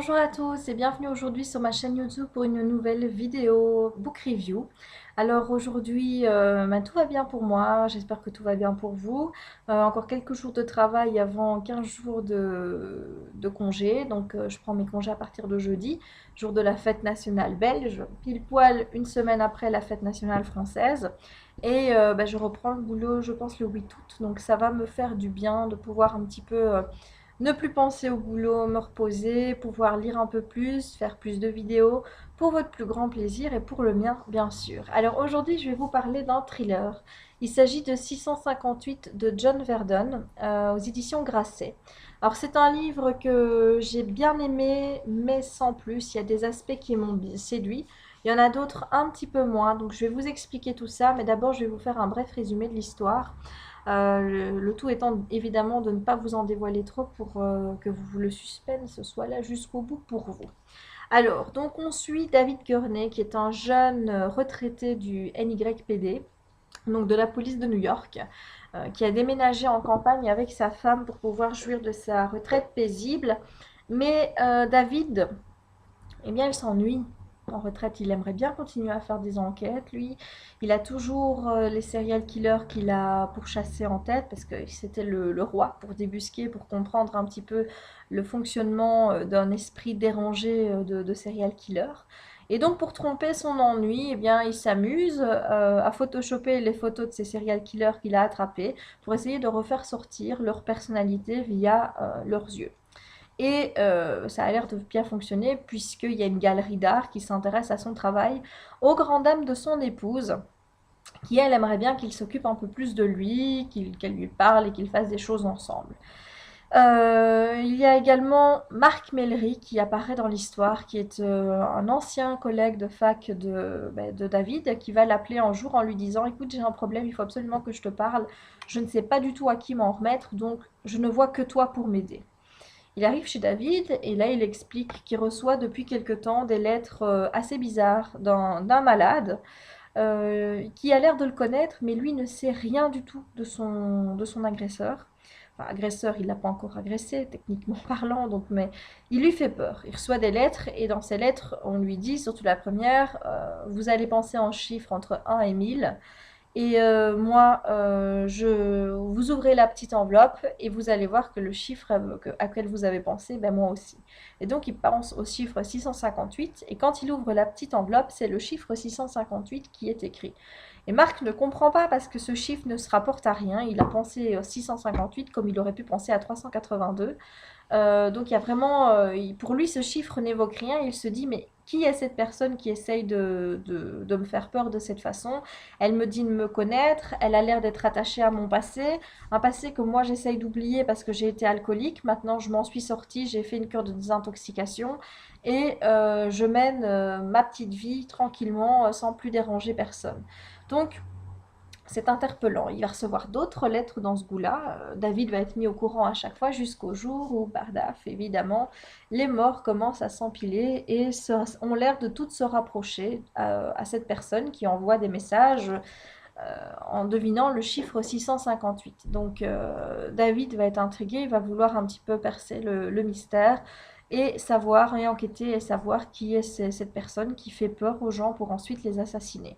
Bonjour à tous et bienvenue aujourd'hui sur ma chaîne YouTube pour une nouvelle vidéo book review. Alors aujourd'hui, tout va bien pour moi, j'espère que tout va bien pour vous. Encore quelques jours de travail avant 15 jours de congé, donc je prends mes congés à partir de jeudi, jour de la fête nationale belge, pile poil une semaine après la fête nationale française. Et je reprends le boulot, je pense, le 8 août, donc ça va me faire du bien de pouvoir un petit peu ne plus penser au boulot, me reposer, pouvoir lire un peu plus, faire plus de vidéos pour votre plus grand plaisir et pour le mien, bien sûr. Alors aujourd'hui, je vais vous parler d'un thriller. Il s'agit de 658 de John Verdon aux éditions Grasset. Alors c'est un livre que j'ai bien aimé, mais sans plus. Il y a des aspects qui m'ont séduit. Il y en a d'autres un petit peu moins. Donc je vais vous expliquer tout ça, mais d'abord je vais vous faire un bref résumé de l'histoire. Le tout étant évidemment de ne pas vous en dévoiler trop pour que le suspense soit là jusqu'au bout pour vous. Alors, donc on suit David Gurney qui est un jeune retraité du NYPD, donc de la police de New York, qui a déménagé en campagne avec sa femme pour pouvoir jouir de sa retraite paisible. Mais David, eh bien, il s'ennuie. En retraite, il aimerait bien continuer à faire des enquêtes, lui. Il a toujours les serial killers qu'il a pourchassés en tête, parce que c'était le roi pour débusquer, pour comprendre un petit peu le fonctionnement d'un esprit dérangé de serial killer. Et donc, pour tromper son ennui, eh bien, il s'amuse à photoshopper les photos de ces serial killers qu'il a attrapés pour essayer de refaire sortir leur personnalité via leurs yeux. Et ça a l'air de bien fonctionner puisqu'il y a une galerie d'art qui s'intéresse à son travail, aux grandes dames de son épouse, qui elle aimerait bien qu'il s'occupe un peu plus de lui, qu'elle lui parle et qu'ils fassent des choses ensemble. Il y a également Marc Mellery qui apparaît dans l'histoire, qui est un ancien collègue de fac de David, qui va l'appeler un jour en lui disant: écoute, j'ai un problème, il faut absolument que je te parle, je ne sais pas du tout à qui m'en remettre, donc je ne vois que toi pour m'aider. Il arrive chez David et là il explique qu'il reçoit depuis quelque temps des lettres assez bizarres d'un malade qui a l'air de le connaître, mais lui ne sait rien du tout de son agresseur. Enfin, agresseur, il ne l'a pas encore agressé, techniquement parlant, donc, mais il lui fait peur. Il reçoit des lettres et dans ces lettres, on lui dit, surtout la première, vous allez penser en chiffres entre 1 et 1000. Et moi, vous ouvrez la petite enveloppe et vous allez voir que le chiffre à quel vous avez pensé, ben moi aussi. Et donc, il pense au chiffre 658 et quand il ouvre la petite enveloppe, c'est le chiffre 658 qui est écrit. Et Marc ne comprend pas parce que ce chiffre ne se rapporte à rien. Il a pensé 658 comme il aurait pu penser à 382. Donc il y a vraiment, pour lui, ce chiffre n'évoque rien. Il se dit, mais qui est cette personne qui essaye de me faire peur de cette façon? Elle me dit de me connaître, elle a l'air d'être attachée à mon passé, un passé que moi j'essaye d'oublier parce que j'ai été alcoolique. Maintenant, je m'en suis sortie, j'ai fait une cure de désintoxication et je mène ma petite vie tranquillement, sans plus déranger personne. Donc, c'est interpellant. Il va recevoir d'autres lettres dans ce goût-là. David va être mis au courant à chaque fois jusqu'au jour où, bardaf, évidemment, les morts commencent à s'empiler et ont l'air de toutes se rapprocher à cette personne qui envoie des messages en devinant le chiffre 658. Donc David va être intrigué, il va vouloir un petit peu percer le mystère et savoir et enquêter et savoir qui est cette personne qui fait peur aux gens pour ensuite les assassiner.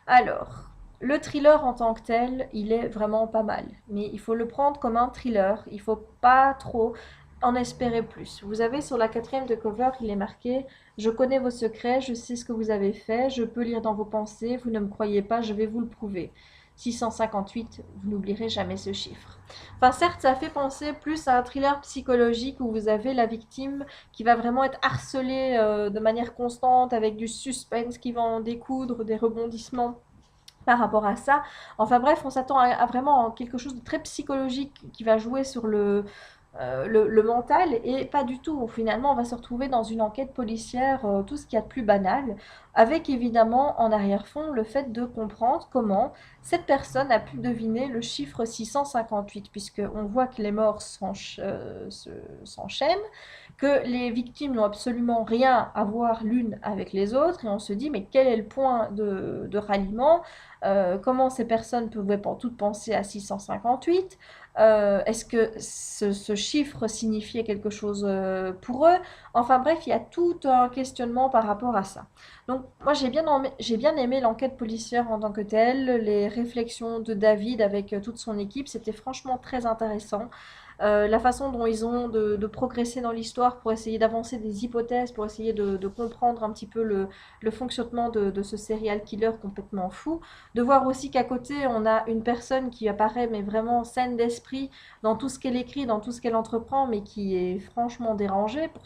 Alors, le thriller en tant que tel, il est vraiment pas mal. Mais il faut le prendre comme un thriller. Il faut pas trop en espérer plus. Vous avez sur la quatrième de cover, il est marqué: je connais vos secrets, je sais ce que vous avez fait, je peux lire dans vos pensées, vous ne me croyez pas, je vais vous le prouver. 658, vous n'oublierez jamais ce chiffre. Enfin, certes, ça fait penser plus à un thriller psychologique où vous avez la victime qui va vraiment être harcelée de manière constante avec du suspense qui va en découdre, des rebondissements par rapport à ça. Enfin bref, on s'attend à vraiment quelque chose de très psychologique qui va jouer sur le mental et pas du tout. Finalement, on va se retrouver dans une enquête policière, tout ce qu'il y a de plus banal, avec évidemment en arrière-fond le fait de comprendre comment cette personne a pu deviner le chiffre 658, puisqu'on voit que les morts s'enchaînent, que les victimes n'ont absolument rien à voir l'une avec les autres, et on se dit, mais quel est le point de ralliement? Comment ces personnes pouvaient toutes penser à 658? Est-ce que ce chiffre signifiait quelque chose pour eux? Enfin bref, il y a tout un questionnement par rapport à ça. Donc moi j'ai bien aimé l'enquête policière en tant que telle, les réflexions de David avec toute son équipe, c'était franchement très intéressant. La façon dont ils ont de progresser dans l'histoire pour essayer d'avancer des hypothèses, pour essayer de comprendre un petit peu le fonctionnement de ce serial killer complètement fou. De voir aussi qu'à côté, on a une personne qui apparaît, mais vraiment saine d'esprit dans tout ce qu'elle écrit, dans tout ce qu'elle entreprend, mais qui est franchement dérangée pour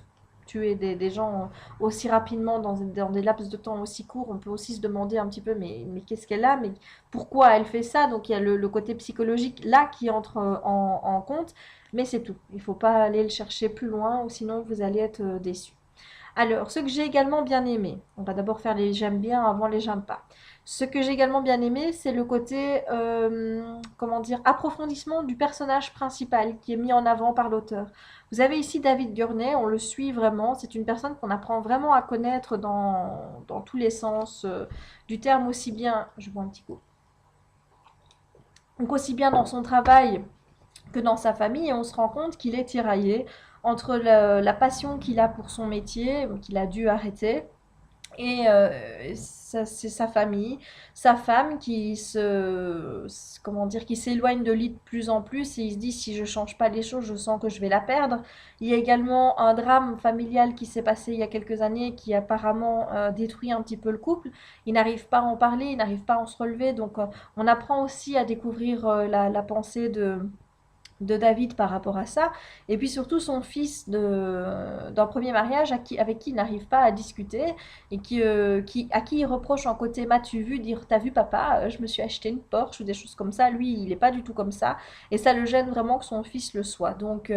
tuer des gens aussi rapidement dans des laps de temps aussi courts. On peut aussi se demander un petit peu, mais qu'est-ce qu'elle a, mais pourquoi elle fait ça? Donc il y a le côté psychologique là qui entre en compte, mais c'est tout. Il ne faut pas aller le chercher plus loin, ou sinon vous allez être déçus. Alors, ce que j'ai également bien aimé, on va d'abord faire les j'aime bien avant les j'aime pas. Ce que j'ai également bien aimé, c'est le côté, comment dire, approfondissement du personnage principal qui est mis en avant par l'auteur. Vous avez ici David Gurney, on le suit vraiment, c'est une personne qu'on apprend vraiment à connaître dans tous les sens du terme, aussi bien, je bois un petit coup, donc aussi bien dans son travail que dans sa famille, et on se rend compte qu'il est tiraillé entre la passion qu'il a pour son métier, qu'il a dû arrêter, et c'est sa famille, sa femme comment dire, qui s'éloigne de lui de plus en plus, et il se dit si je change pas les choses, je sens que je vais la perdre. Il y a également un drame familial qui s'est passé il y a quelques années qui apparemment détruit un petit peu le couple. Il n'arrive pas à en parler, il n'arrive pas à en se relever, donc on apprend aussi à découvrir la pensée de David par rapport à ça, et puis surtout son fils d'un premier mariage avec qui il n'arrive pas à discuter, et à qui il reproche un côté m'as-tu vu, dire t'as vu papa, je me suis acheté une Porsche ou des choses comme ça. Lui il n'est pas du tout comme ça, et ça le gêne vraiment que son fils le soit. Donc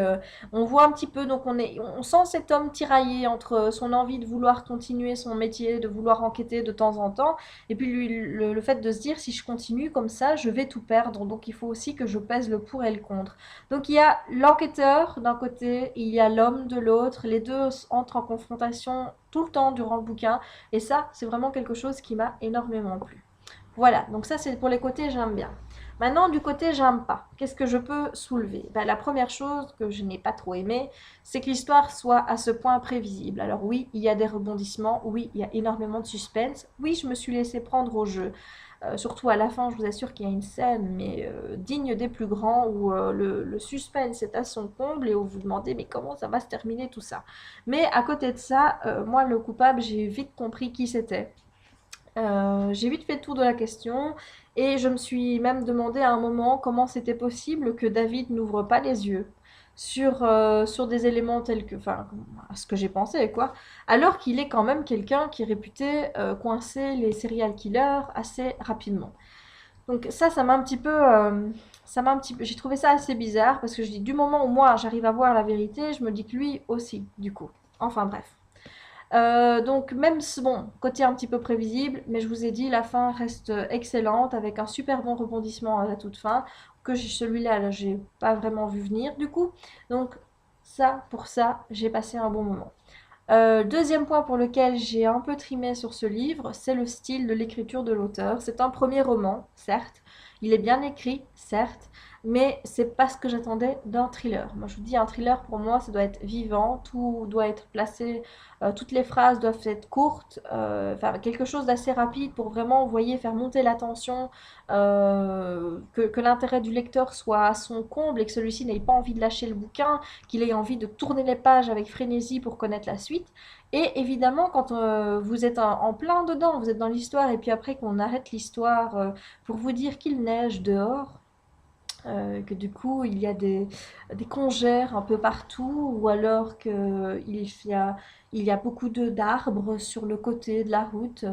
on voit un petit peu, donc on sent cet homme tiraillé entre son envie de vouloir continuer son métier, de vouloir enquêter de temps en temps, et puis lui, le fait de se dire si je continue comme ça je vais tout perdre, donc il faut aussi que je pèse le pour et le contre. Donc il y a l'enquêteur d'un côté, il y a l'homme de l'autre, les deux entrent en confrontation tout le temps durant le bouquin, et ça c'est vraiment quelque chose qui m'a énormément plu. Voilà, donc ça c'est pour les côtés j'aime bien. Maintenant du côté j'aime pas, qu'est-ce que je peux soulever? La première chose que je n'ai pas trop aimé, c'est que l'histoire soit à ce point prévisible. Alors oui, il y a des rebondissements, oui, il y a énormément de suspense, oui, je me suis laissé prendre au jeu. Surtout à la fin, je vous assure qu'il y a une scène, mais digne des plus grands, où le suspense est à son comble et où vous vous demandez mais comment ça va se terminer tout ça. Mais à côté de ça, moi le coupable, j'ai vite compris qui c'était. J'ai vite fait le tour de la question, et je me suis même demandé à un moment comment c'était possible que David n'ouvre pas les yeux sur des éléments tels que, enfin, à ce que j'ai pensé, quoi, alors qu'il est quand même quelqu'un qui est réputé coincer les serial killers assez rapidement. Donc ça m'a un petit peu, j'ai trouvé ça assez bizarre, parce que je dis du moment où moi j'arrive à voir la vérité, je me dis que lui aussi, du coup. Enfin bref. Donc même bon, côté un petit peu prévisible, mais je vous ai dit, la fin reste excellente, avec un super bon rebondissement à la toute fin, que celui-là, là, j'ai pas vraiment vu venir du coup. Donc ça, pour ça, j'ai passé un bon moment. Deuxième point pour lequel j'ai un peu trimé sur ce livre, c'est le style de l'écriture de l'auteur. C'est un premier roman, certes, il est bien écrit, certes, mais c'est pas ce que j'attendais d'un thriller. Moi je vous dis, un thriller pour moi ça doit être vivant, tout doit être placé, toutes les phrases doivent être courtes, enfin quelque chose d'assez rapide pour vraiment, vous voyez, faire monter la tension, que l'intérêt du lecteur soit à son comble et que celui-ci n'ait pas envie de lâcher le bouquin, qu'il ait envie de tourner les pages avec frénésie pour connaître la suite. Et évidemment, quand vous êtes en plein dedans, vous êtes dans l'histoire, et puis après qu'on arrête l'histoire pour vous dire qu'il neige dehors, que du coup il y a des congères un peu partout, ou alors il y a beaucoup d'arbres sur le côté de la route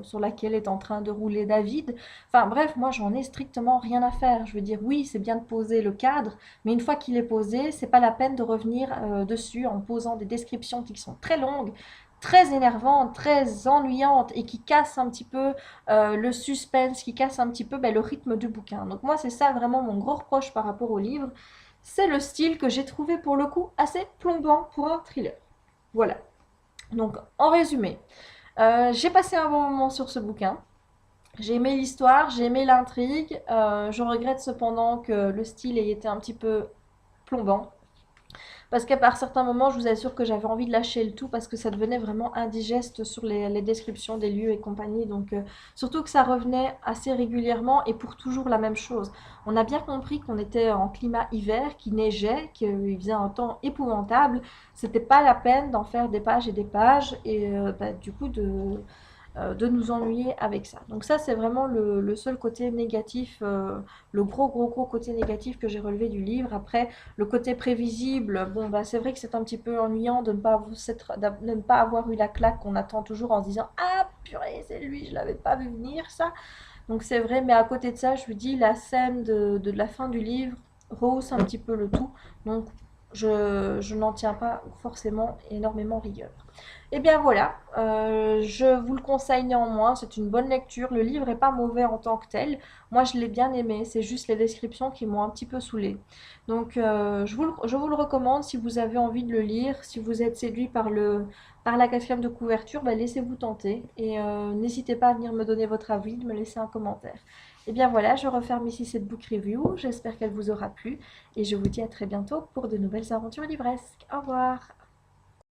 sur laquelle est en train de rouler David. Enfin bref, moi j'en ai strictement rien à faire. Je veux dire, oui, c'est bien de poser le cadre, mais une fois qu'il est posé, c'est pas la peine de revenir dessus en posant des descriptions qui sont très longues, très énervantes, très ennuyantes, et qui cassent un petit peu le suspense, qui casse un petit peu le rythme du bouquin. Donc moi c'est ça vraiment mon gros reproche par rapport au livre, c'est le style que j'ai trouvé pour le coup assez plombant pour un thriller. Voilà. Donc en résumé, j'ai passé un bon moment sur ce bouquin. J'ai aimé l'histoire, j'ai aimé l'intrigue. Je regrette cependant que le style ait été un petit peu plombant. Parce qu'à part certains moments, je vous assure que j'avais envie de lâcher le tout parce que ça devenait vraiment indigeste sur les descriptions des lieux et compagnie. Donc, surtout que ça revenait assez régulièrement et pour toujours la même chose. On a bien compris qu'on était en climat hiver, qu'il neigeait, qu'il faisait un temps épouvantable. C'était pas la peine d'en faire des pages et des pages et bah, du coup de nous ennuyer avec ça. Donc ça, c'est vraiment le seul côté négatif, le gros côté négatif que j'ai relevé du livre. Après, le côté prévisible, bon, bah, c'est vrai que c'est un petit peu ennuyant de ne pas avoir eu la claque qu'on attend toujours en se disant «Ah, purée, c'est lui, je l'avais pas vu venir, ça!» Donc c'est vrai, mais à côté de ça, je vous dis, la scène de la fin du livre rehausse un petit peu le tout. Donc je n'en tiens pas forcément énormément rigueur. Et bien voilà, je vous le conseille néanmoins, c'est une bonne lecture. Le livre est pas mauvais en tant que tel. Moi, je l'ai bien aimé, c'est juste les descriptions qui m'ont un petit peu saoulée. Donc, je vous le recommande si vous avez envie de le lire, si vous êtes séduit par la quatrième de couverture, bah, laissez-vous tenter et n'hésitez pas à venir me donner votre avis, de me laisser un commentaire. Et bien voilà, je referme ici cette book review. J'espère qu'elle vous aura plu et je vous dis à très bientôt pour de nouvelles aventures livresques. Au revoir!